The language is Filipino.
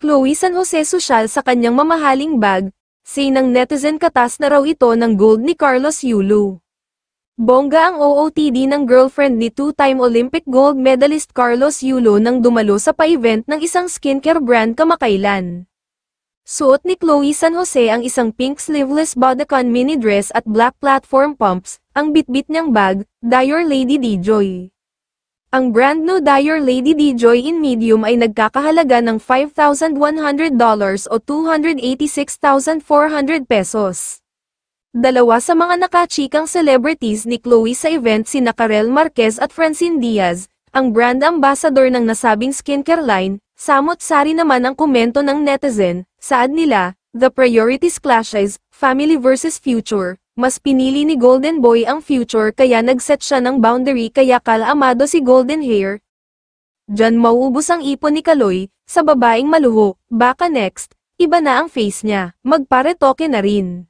Chloe San Jose sosyal sa kanyang mamahaling bag, say ng netizen katas na raw ito ng gold ni Carlos Yulo. Bongga ang OOTD ng girlfriend ni two-time Olympic gold medalist Carlos Yulo nang dumalo sa pa-event ng isang skincare brand kamakailan. Suot ni Chloe San Jose ang isang pink sleeveless bodycon mini dress at black platform pumps, ang bitbit niyang bag, Dior Lady D-Joy. Ang brand new Dior Lady D-Joy in medium ay nagkakahalaga ng $5,100 o 286,400 pesos. Dalawa sa mga nakachikang celebrities ni Chloe sa event sina Karel Marquez at Francine Diaz, ang brand ambassador ng nasabing skincare line. Samot-sari naman ang komento ng netizen, saad nila, the priorities clashes, family versus future. Mas pinili ni Golden Boy ang future kaya nagset siya ng boundary kaya kalaamado si Golden Hair. Diyan mauubos ang ipon ni Kaloy, sa babaeng maluho, baka next, iba na ang face niya, magparetoke na rin.